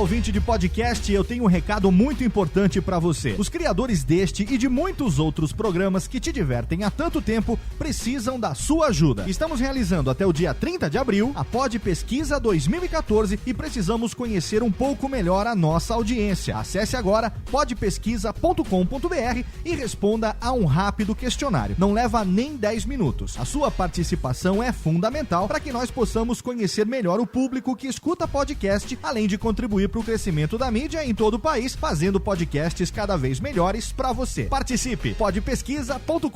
ouvinte de podcast, eu tenho um recado muito importante para você. Os criadores deste e de muitos outros programas que te divertem há tanto tempo precisam da sua ajuda. Estamos realizando até o dia 30 de abril a Pod Pesquisa 2014 e precisamos conhecer um pouco melhor a nossa audiência. Acesse agora podpesquisa.com.br e responda a um rápido questionário. Não leva nem 10 minutos. A sua participação é fundamental para que nós possamos conhecer melhor o público que escuta podcast, além de contribuir para o crescimento da mídia em todo o país, fazendo podcasts cada vez melhores para você. Participe! podpesquisa.com.br.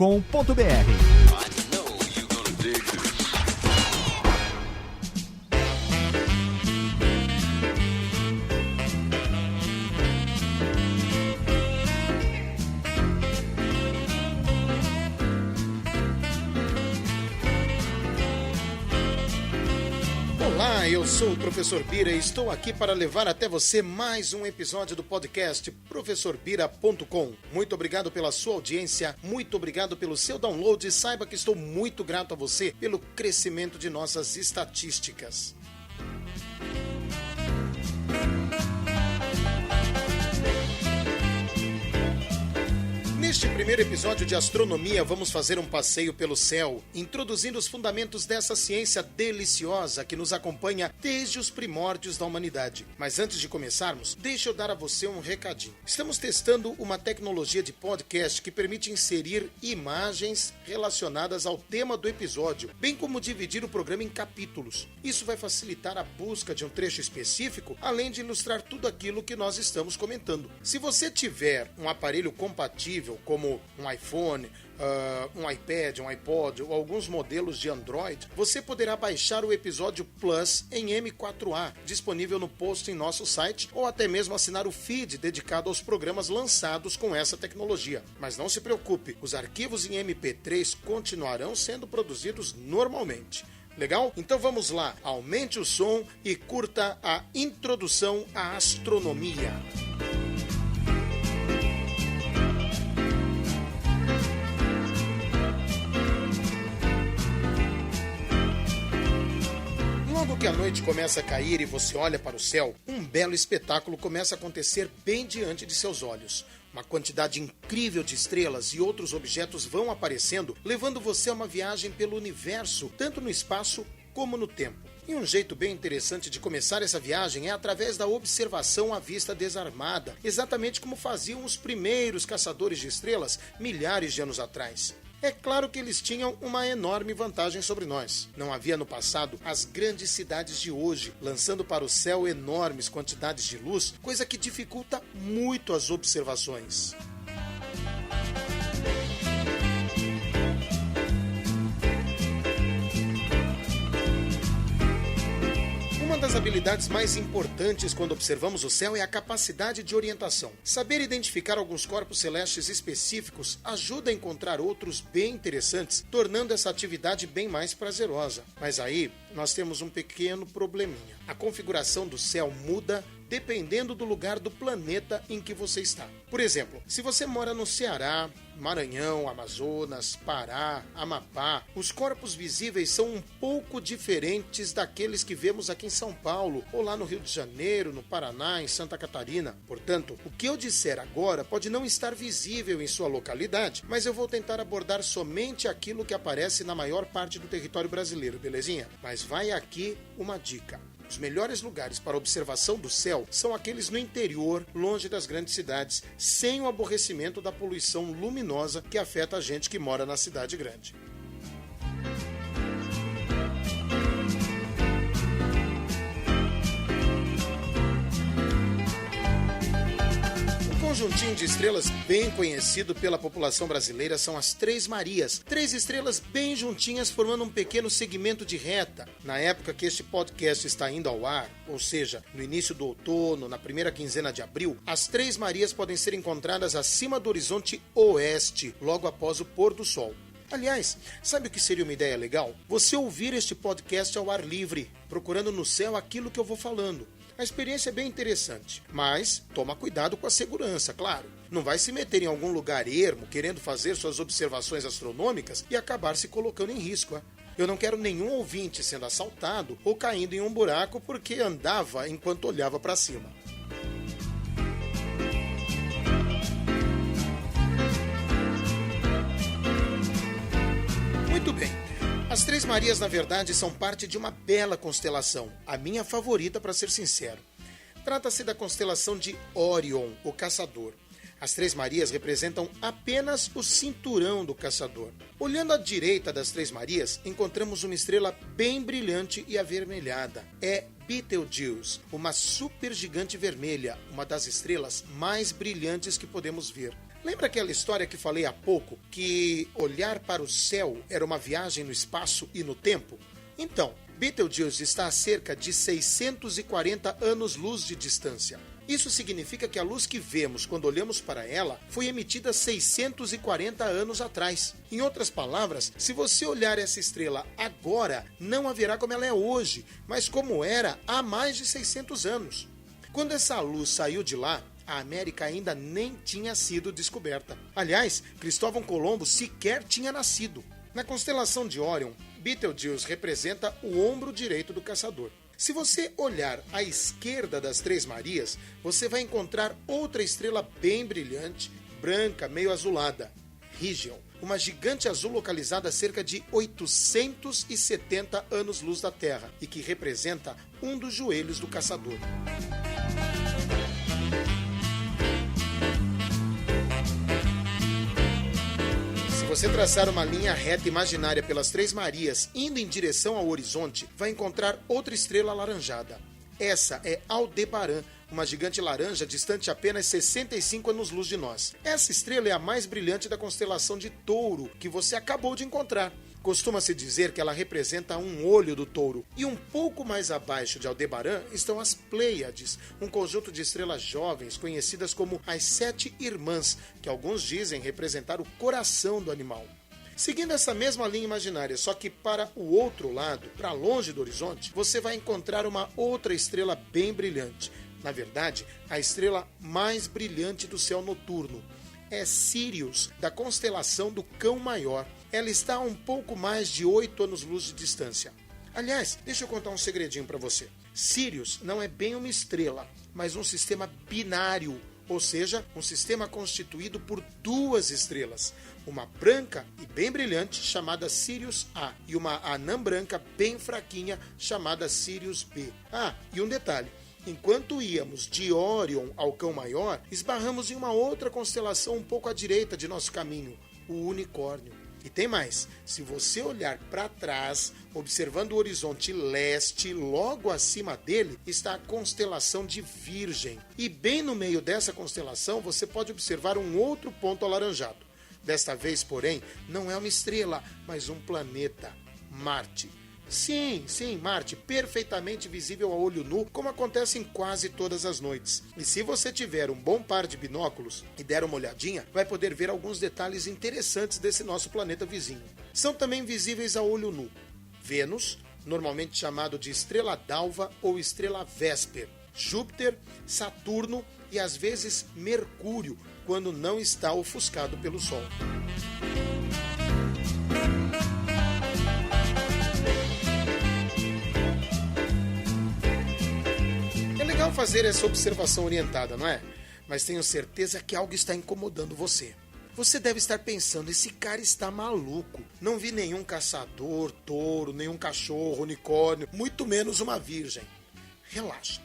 Olá, eu sou o Professor Bira e estou aqui para levar até você mais um episódio do podcast professorbira.com. Muito obrigado pela sua audiência, muito obrigado pelo seu download e saiba que estou muito grato a você pelo crescimento de nossas estatísticas. Neste primeiro episódio de astronomia, vamos fazer um passeio pelo céu, introduzindo os fundamentos dessa ciência deliciosa que nos acompanha desde os primórdios da humanidade. Mas antes de começarmos, deixa eu dar a você um recadinho. Estamos testando uma tecnologia de podcast que permite inserir imagens relacionadas ao tema do episódio, bem como dividir o programa em capítulos. Isso vai facilitar a busca de um trecho específico, além de ilustrar tudo aquilo que nós estamos comentando. Se você tiver um aparelho compatível, como um iPhone, um iPad, um iPod ou alguns modelos de Android, você poderá baixar o episódio Plus em M4A, disponível no post em nosso site, ou até mesmo assinar o feed dedicado aos programas lançados com essa tecnologia. Mas não se preocupe, os arquivos em MP3 continuarão sendo produzidos normalmente. Legal? Então vamos lá, aumente o som e curta a introdução à astronomia. Logo que a noite começa a cair e você olha para o céu, um belo espetáculo começa a acontecer bem diante de seus olhos. Uma quantidade incrível de estrelas e outros objetos vão aparecendo, levando você a uma viagem pelo universo, tanto no espaço como no tempo. E um jeito bem interessante de começar essa viagem é através da observação à vista desarmada, exatamente como faziam os primeiros caçadores de estrelas milhares de anos atrás. É claro que eles tinham uma enorme vantagem sobre nós. Não havia no passado as grandes cidades de hoje, lançando para o céu enormes quantidades de luz, coisa que dificulta muito as observações. Uma das habilidades mais importantes quando observamos o céu é a capacidade de orientação. Saber identificar alguns corpos celestes específicos ajuda a encontrar outros bem interessantes, tornando essa atividade bem mais prazerosa. Mas aí nós temos um pequeno probleminha. A configuração do céu muda dependendo do lugar do planeta em que você está. Por exemplo, se você mora no Ceará, Maranhão, Amazonas, Pará, Amapá, os corpos visíveis são um pouco diferentes daqueles que vemos aqui em São Paulo, ou lá no Rio de Janeiro, no Paraná, em Santa Catarina. Portanto, o que eu disser agora pode não estar visível em sua localidade, mas eu vou tentar abordar somente aquilo que aparece na maior parte do território brasileiro, belezinha? Mas vai aqui uma dica. Os melhores lugares para observação do céu são aqueles no interior, longe das grandes cidades, sem o aborrecimento da poluição luminosa que afeta a gente que mora na cidade grande. Um conjuntinho de estrelas bem conhecido pela população brasileira são as Três Marias. 3 estrelas bem juntinhas formando um pequeno segmento de reta. Na época que este podcast está indo ao ar, ou seja, no início do outono, na primeira quinzena de abril, as Três Marias podem ser encontradas acima do horizonte oeste, logo após o pôr do sol. Aliás, sabe o que seria uma ideia legal? Você ouvir este podcast ao ar livre, procurando no céu aquilo que eu vou falando. A experiência é bem interessante, mas toma cuidado com a segurança, claro. Não vai se meter em algum lugar ermo, querendo fazer suas observações astronômicas e acabar se colocando em risco. Eu não quero nenhum ouvinte sendo assaltado ou caindo em um buraco porque andava enquanto olhava para cima. As Três Marias, na verdade, são parte de uma bela constelação, a minha favorita, para ser sincero. Trata-se da constelação de Órion, o Caçador. As Três Marias representam apenas o cinturão do caçador. Olhando à direita das Três Marias, encontramos uma estrela bem brilhante e avermelhada. É Betelgeuse, uma supergigante vermelha, uma das estrelas mais brilhantes que podemos ver. Lembra aquela história que falei há pouco, que olhar para o céu era uma viagem no espaço e no tempo? Então, Betelgeuse está a cerca de 640 anos-luz de distância. Isso significa que a luz que vemos quando olhamos para ela foi emitida 640 anos atrás. Em outras palavras, se você olhar essa estrela agora, não haverá como ela é hoje, mas como era há mais de 600 anos. Quando essa luz saiu de lá, a América ainda nem tinha sido descoberta. Aliás, Cristóvão Colombo sequer tinha nascido. Na constelação de Órion, Betelgeuse representa o ombro direito do caçador. Se você olhar à esquerda das Três Marias, você vai encontrar outra estrela bem brilhante, branca, meio azulada, Rygeon, uma gigante azul localizada a cerca de 870 anos-luz da Terra e que representa um dos joelhos do caçador. Se você traçar uma linha reta imaginária pelas Três Marias, indo em direção ao horizonte, vai encontrar outra estrela alaranjada. Essa é Aldebaran, uma gigante laranja distante apenas 65 anos-luz de nós. Essa estrela é a mais brilhante da constelação de Touro, que você acabou de encontrar. Costuma-se dizer que ela representa um olho do touro. E um pouco mais abaixo de Aldebaran estão as Pleiades, um conjunto de estrelas jovens conhecidas como as Sete Irmãs, que alguns dizem representar o coração do animal. Seguindo essa mesma linha imaginária, só que para o outro lado, para longe do horizonte, você vai encontrar uma outra estrela bem brilhante. Na verdade, a estrela mais brilhante do céu noturno. É Sirius, da constelação do Cão Maior. Ela está a um pouco mais de 8 anos-luz de distância. Aliás, deixa eu contar um segredinho para você. Sirius não é bem uma estrela, mas um sistema binário, ou seja, um sistema constituído por duas estrelas. Uma branca e bem brilhante, chamada Sirius A, e uma anã branca bem fraquinha, chamada Sirius B. Ah, e um detalhe. Enquanto íamos de Órion ao Cão Maior, esbarramos em uma outra constelação um pouco à direita de nosso caminho, o Unicórnio. E tem mais, se você olhar para trás, observando o horizonte leste, logo acima dele está a constelação de Virgem. E bem no meio dessa constelação você pode observar um outro ponto alaranjado. Desta vez, porém, não é uma estrela, mas um planeta, Marte. Sim, Marte, perfeitamente visível a olho nu, como acontece em quase todas as noites. E se você tiver um bom par de binóculos e der uma olhadinha, vai poder ver alguns detalhes interessantes desse nosso planeta vizinho. São também visíveis a olho nu Vênus, normalmente chamado de estrela d'alva ou estrela Vésper, Júpiter, Saturno e às vezes Mercúrio, quando não está ofuscado pelo Sol. Fazer essa observação orientada, não é? Mas tenho certeza que algo está incomodando você. Você deve estar pensando, esse cara está maluco. Não vi nenhum caçador, touro, nenhum cachorro, unicórnio, muito menos uma virgem. Relaxa.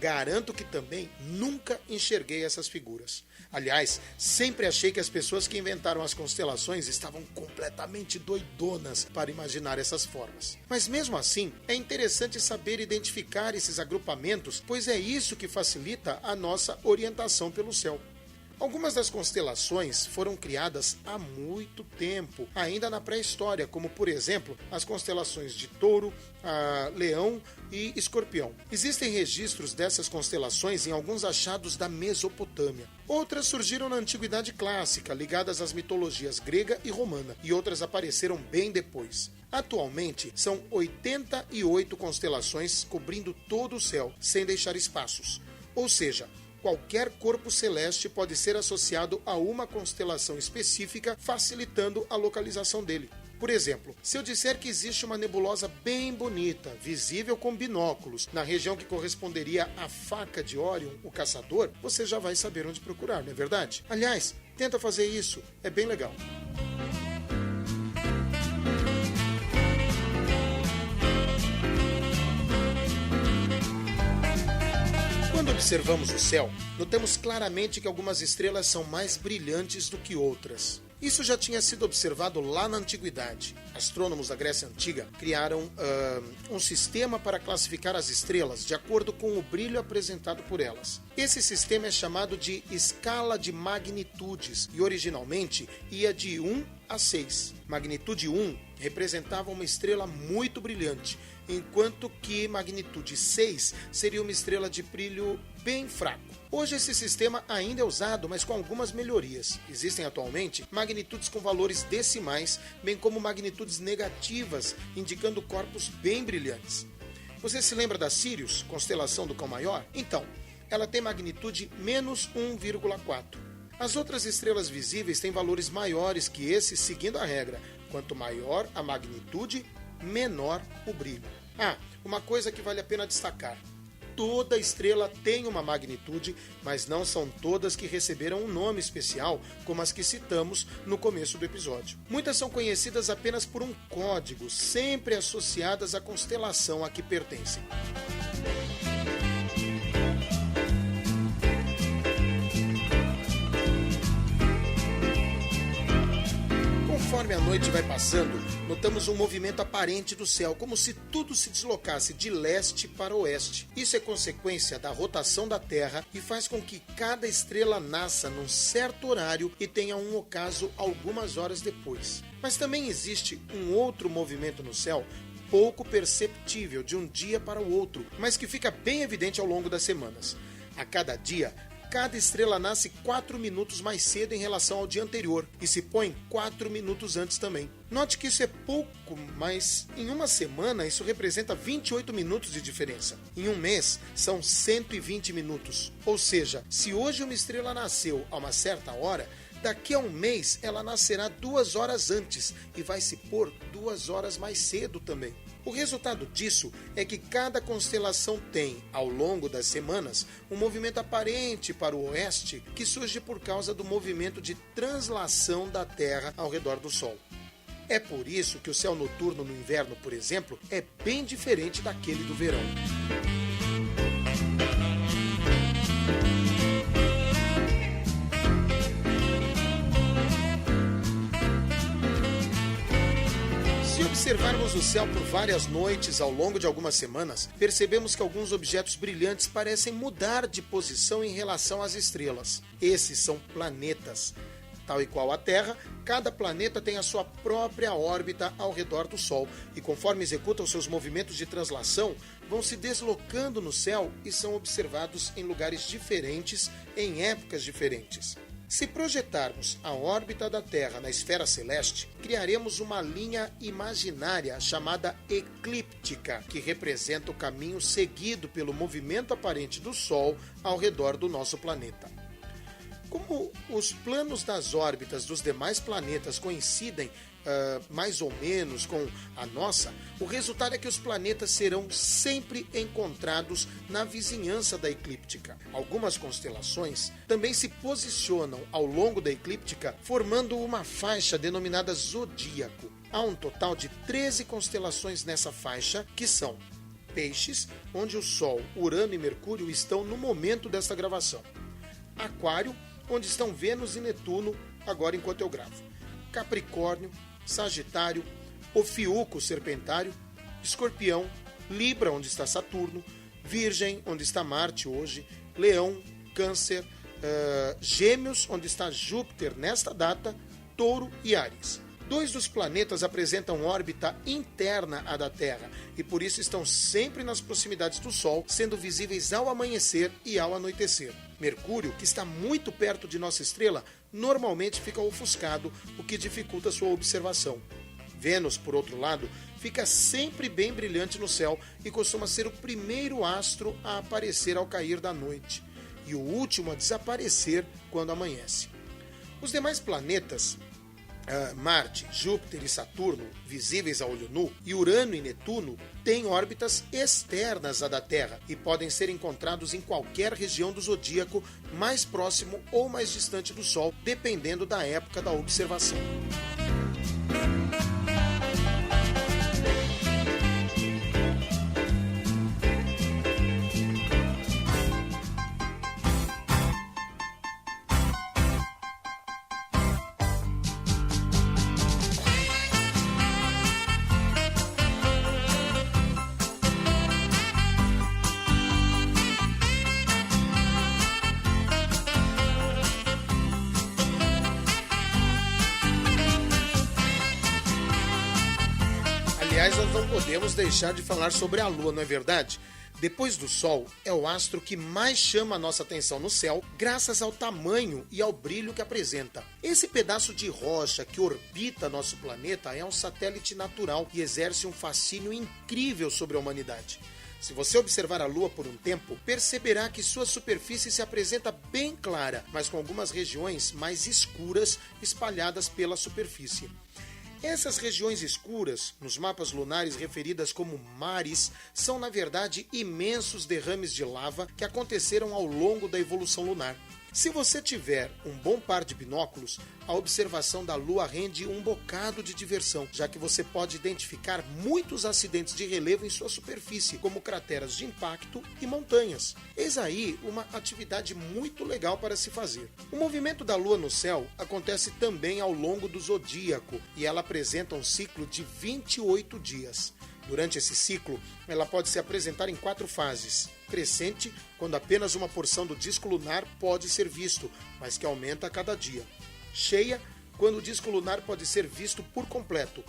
Garanto que também nunca enxerguei essas figuras. Aliás, sempre achei que as pessoas que inventaram as constelações estavam completamente doidonas para imaginar essas formas. Mas mesmo assim, é interessante saber identificar esses agrupamentos, pois é isso que facilita a nossa orientação pelo céu. Algumas das constelações foram criadas há muito tempo, ainda na pré-história, como por exemplo as constelações de Touro, Leão e Escorpião. Existem registros dessas constelações em alguns achados da Mesopotâmia. Outras surgiram na Antiguidade Clássica, ligadas às mitologias grega e romana, e outras apareceram bem depois. Atualmente, são 88 constelações cobrindo todo o céu, sem deixar espaços. Ou seja, qualquer corpo celeste pode ser associado a uma constelação específica, facilitando a localização dele. Por exemplo, se eu disser que existe uma nebulosa bem bonita, visível com binóculos, na região que corresponderia à faca de Órion, o caçador, você já vai saber onde procurar, não é verdade? Aliás, tenta fazer isso, é bem legal. observamos o céu, notamos claramente que algumas estrelas são mais brilhantes do que outras. Isso já tinha sido observado lá na Antiguidade. Astrônomos da Grécia Antiga criaram um sistema para classificar as estrelas de acordo com o brilho apresentado por elas. Esse sistema é chamado de escala de magnitudes e originalmente ia de 1 a 6. Magnitude 1 representava uma estrela muito brilhante, enquanto que magnitude 6 seria uma estrela de brilho bem fraco. Hoje esse sistema ainda é usado, mas com algumas melhorias. Existem atualmente magnitudes com valores decimais, bem como magnitudes negativas, indicando corpos bem brilhantes. Você se lembra da Sirius, constelação do Cão Maior? Então, ela tem magnitude menos 1,4. As outras estrelas visíveis têm valores maiores que esse, seguindo a regra: quanto maior a magnitude, menor o brilho. Uma coisa que vale a pena destacar: toda estrela tem uma magnitude, mas não são todas que receberam um nome especial, como as que citamos no começo do episódio. Muitas são conhecidas apenas por um código, sempre associadas à constelação a que pertencem. Conforme a noite vai passando, notamos um movimento aparente do céu, como se tudo se deslocasse de leste para oeste. Isso é consequência da rotação da Terra e faz com que cada estrela nasça num certo horário e tenha um ocaso algumas horas depois. Mas também existe um outro movimento no céu, pouco perceptível de um dia para o outro, mas que fica bem evidente ao longo das semanas. A cada dia, cada estrela nasce 4 minutos mais cedo em relação ao dia anterior e se põe 4 minutos antes também. Note que isso é pouco, mas em uma semana isso representa 28 minutos de diferença. Em um mês são 120 minutos. Ou seja, se hoje uma estrela nasceu a uma certa hora, daqui a um mês ela nascerá 2 horas antes e vai se pôr 2 horas mais cedo também. O resultado disso é que cada constelação tem, ao longo das semanas, um movimento aparente para o oeste que surge por causa do movimento de translação da Terra ao redor do Sol. É por isso que o céu noturno no inverno, por exemplo, é bem diferente daquele do verão. Se observarmos o céu por várias noites ao longo de algumas semanas, percebemos que alguns objetos brilhantes parecem mudar de posição em relação às estrelas. Esses são planetas. Tal e qual a Terra, cada planeta tem a sua própria órbita ao redor do Sol e, conforme executam seus movimentos de translação, vão se deslocando no céu e são observados em lugares diferentes, em épocas diferentes. Se projetarmos a órbita da Terra na esfera celeste, criaremos uma linha imaginária chamada eclíptica, que representa o caminho seguido pelo movimento aparente do Sol ao redor do nosso planeta. Como os planos das órbitas dos demais planetas coincidem mais ou menos com a nossa, o resultado é que os planetas serão sempre encontrados na vizinhança da eclíptica. Algumas constelações também se posicionam ao longo da eclíptica, formando uma faixa denominada zodíaco. Há um total de 13 constelações nessa faixa, que são Peixes, onde o Sol, Urano e Mercúrio estão no momento desta gravação; Aquário, onde estão Vênus e Netuno, agora enquanto eu gravo; Capricórnio, Sagitário, Ofiuco Serpentário, Escorpião, Libra, onde está Saturno, Virgem, onde está Marte hoje, Leão, Câncer, Gêmeos, onde está Júpiter nesta data, Touro e Áries. 2 dos planetas apresentam órbita interna à da Terra e por isso estão sempre nas proximidades do Sol, sendo visíveis ao amanhecer e ao anoitecer. Mercúrio, que está muito perto de nossa estrela, normalmente fica ofuscado, o que dificulta sua observação. Vênus, por outro lado, fica sempre bem brilhante no céu e costuma ser o primeiro astro a aparecer ao cair da noite e o último a desaparecer quando amanhece. Os demais planetas, Marte, Júpiter e Saturno, visíveis a olho nu, e Urano e Netuno, têm órbitas externas à da Terra e podem ser encontrados em qualquer região do zodíaco, mais próximo ou mais distante do Sol, dependendo da época da observação. Aliás, nós não podemos deixar de falar sobre a Lua, não é verdade? Depois do Sol, é o astro que mais chama a nossa atenção no céu, graças ao tamanho e ao brilho que apresenta. Esse pedaço de rocha que orbita nosso planeta é um satélite natural e exerce um fascínio incrível sobre a humanidade. Se você observar a Lua por um tempo, perceberá que sua superfície se apresenta bem clara, mas com algumas regiões mais escuras espalhadas pela superfície. Essas regiões escuras, nos mapas lunares referidas como mares, são na verdade imensos derrames de lava que aconteceram ao longo da evolução lunar. Se você tiver um bom par de binóculos, a observação da Lua rende um bocado de diversão, já que você pode identificar muitos acidentes de relevo em sua superfície, como crateras de impacto e montanhas. Eis aí uma atividade muito legal para se fazer. O movimento da Lua no céu acontece também ao longo do zodíaco e ela apresenta um ciclo de 28 dias. Durante esse ciclo, ela pode se apresentar em 4 fases. Crescente, quando apenas uma porção do disco lunar pode ser visto, mas que aumenta a cada dia. Cheia, quando o disco lunar pode ser visto por completo.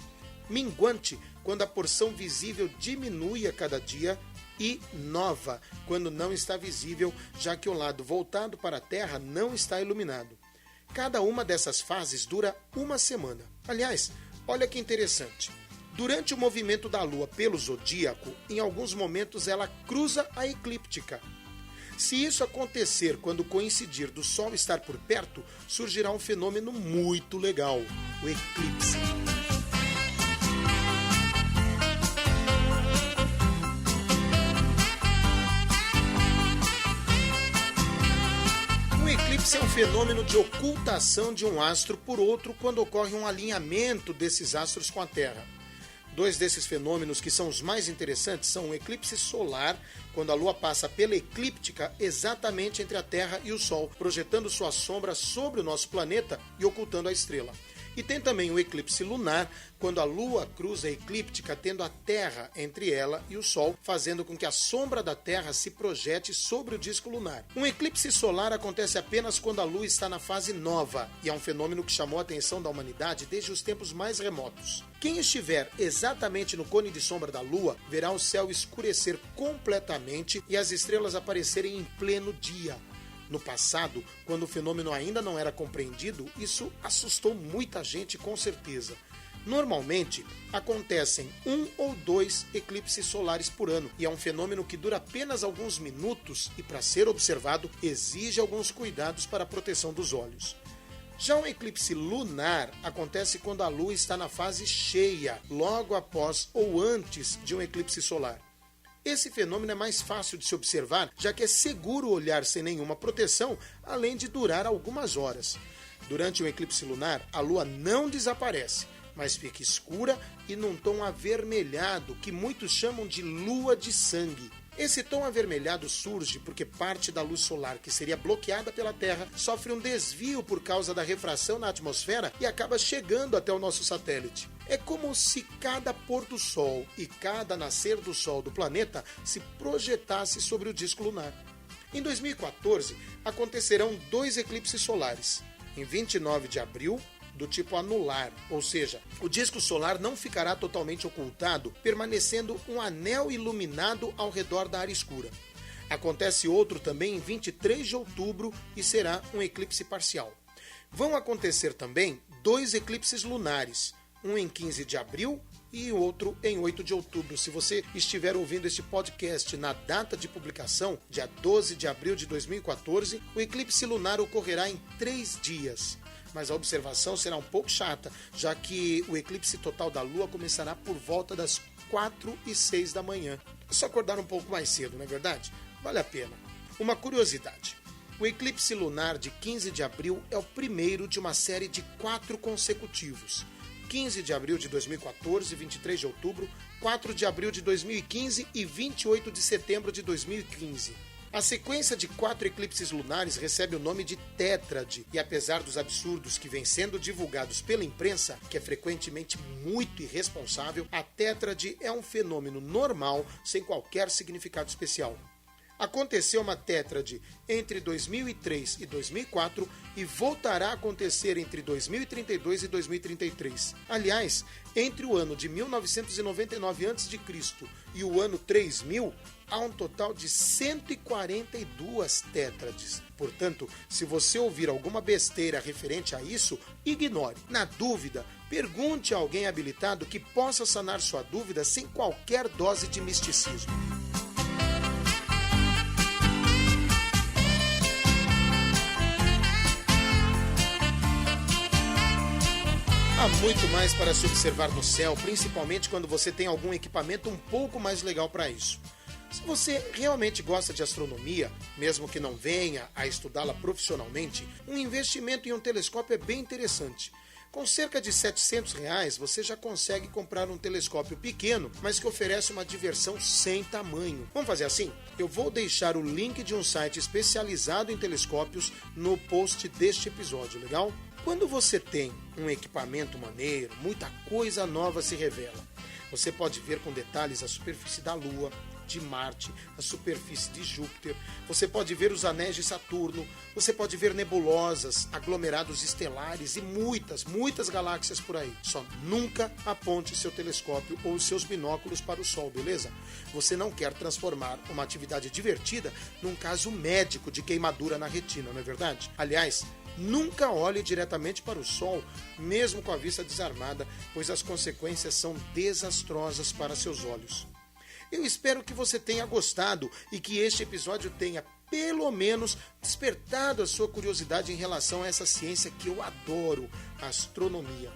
Minguante, quando a porção visível diminui a cada dia. E nova, quando não está visível, já que o lado voltado para a Terra não está iluminado. Cada uma dessas fases dura uma semana. Aliás, olha que interessante. Durante o movimento da Lua pelo zodíaco, em alguns momentos ela cruza a eclíptica. Se isso acontecer quando coincidir do Sol estar por perto, surgirá um fenômeno muito legal, o eclipse. Um eclipse é um fenômeno de ocultação de um astro por outro quando ocorre um alinhamento desses astros com a Terra. 2 desses fenômenos que são os mais interessantes são o eclipse solar, quando a Lua passa pela eclíptica exatamente entre a Terra e o Sol, projetando sua sombra sobre o nosso planeta e ocultando a estrela. E tem também o eclipse lunar, quando a Lua cruza a eclíptica, tendo a Terra entre ela e o Sol, fazendo com que a sombra da Terra se projete sobre o disco lunar. Um eclipse solar acontece apenas quando a Lua está na fase nova, e é um fenômeno que chamou a atenção da humanidade desde os tempos mais remotos. Quem estiver exatamente no cone de sombra da Lua, verá o céu escurecer completamente e as estrelas aparecerem em pleno dia. No passado, quando o fenômeno ainda não era compreendido, isso assustou muita gente com certeza. Normalmente, acontecem 1 ou 2 eclipses solares por ano, e é um fenômeno que dura apenas alguns minutos e, para ser observado, exige alguns cuidados para a proteção dos olhos. Já um eclipse lunar acontece quando a Lua está na fase cheia, logo após ou antes de um eclipse solar. Esse fenômeno é mais fácil de se observar, já que é seguro olhar sem nenhuma proteção, além de durar algumas horas. Durante um eclipse lunar, a Lua não desaparece, mas fica escura e num tom avermelhado, que muitos chamam de lua de sangue. Esse tom avermelhado surge porque parte da luz solar, que seria bloqueada pela Terra, sofre um desvio por causa da refração na atmosfera e acaba chegando até o nosso satélite. É como se cada pôr do Sol e cada nascer do Sol do planeta se projetasse sobre o disco lunar. Em 2014, acontecerão 2 eclipses solares, em 29 de abril, do tipo anular, ou seja, o disco solar não ficará totalmente ocultado, permanecendo um anel iluminado ao redor da área escura. Acontece outro também em 23 de outubro e será um eclipse parcial. Vão acontecer também 2 eclipses lunares, um em 15 de abril e outro em 8 de outubro. Se você estiver ouvindo este podcast na data de publicação, dia 12 de abril de 2014, o eclipse lunar ocorrerá em 3 dias. Mas a observação será um pouco chata, já que o eclipse total da Lua começará por volta das 4h06 da manhã. É só acordar um pouco mais cedo, não é verdade? Vale a pena. Uma curiosidade. O eclipse lunar de 15 de abril é o primeiro de uma série de 4 consecutivos. 15 de abril de 2014, 23 de outubro, 4 de abril de 2015 e 28 de setembro de 2015. A sequência de 4 eclipses lunares recebe o nome de tétrade, e apesar dos absurdos que vêm sendo divulgados pela imprensa, que é frequentemente muito irresponsável, a tétrade é um fenômeno normal, sem qualquer significado especial. Aconteceu uma tétrade entre 2003 e 2004 e voltará a acontecer entre 2032 e 2033. Aliás, entre o ano de 1999 a.C. e o ano 3000, há um total de 142 tétrades. Portanto, se você ouvir alguma besteira referente a isso, ignore. Na dúvida, pergunte a alguém habilitado que possa sanar sua dúvida sem qualquer dose de misticismo. Há muito mais para se observar no céu, principalmente quando você tem algum equipamento um pouco mais legal para isso. Se você realmente gosta de astronomia, mesmo que não venha a estudá-la profissionalmente, um investimento em um telescópio é bem interessante. Com cerca de R$700, você já consegue comprar um telescópio pequeno, mas que oferece uma diversão sem tamanho. Vamos fazer assim? Eu vou deixar o link de um site especializado em telescópios no post deste episódio, legal? Quando você tem um equipamento maneiro, muita coisa nova se revela. Você pode ver com detalhes a superfície da Lua, de Marte, a superfície de Júpiter, você pode ver os anéis de Saturno, você pode ver nebulosas, aglomerados estelares e muitas galáxias por aí. Só nunca aponte seu telescópio ou seus binóculos para o Sol, beleza? Você não quer transformar uma atividade divertida num caso médico de queimadura na retina, não é verdade? Aliás, nunca olhe diretamente para o Sol, mesmo com a vista desarmada, pois as consequências são desastrosas para seus olhos. Eu espero que você tenha gostado e que este episódio tenha, pelo menos, despertado a sua curiosidade em relação a essa ciência que eu adoro, a astronomia.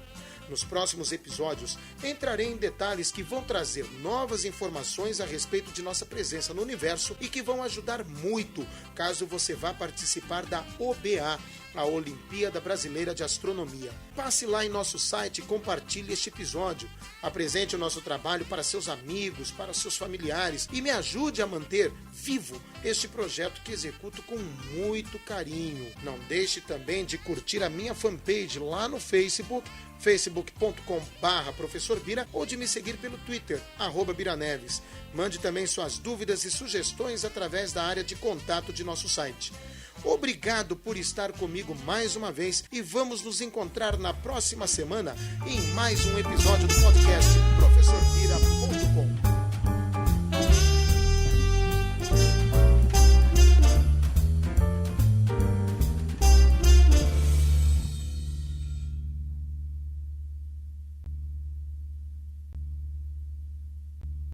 Nos próximos episódios, entrarei em detalhes que vão trazer novas informações a respeito de nossa presença no universo e que vão ajudar muito caso você vá participar da OBA, a Olimpíada Brasileira de Astronomia. Passe lá em nosso site e compartilhe este episódio. Apresente o nosso trabalho para seus amigos, para seus familiares e me ajude a manter vivo este projeto que executo com muito carinho. Não deixe também de curtir a minha fanpage lá no Facebook, facebook.com/Professor Bira, ou de me seguir pelo Twitter, @BiraNeves. Mande também suas dúvidas e sugestões através da área de contato de nosso site. Obrigado por estar comigo mais uma vez e vamos nos encontrar na próxima semana em mais um episódio do podcast Professor Bira.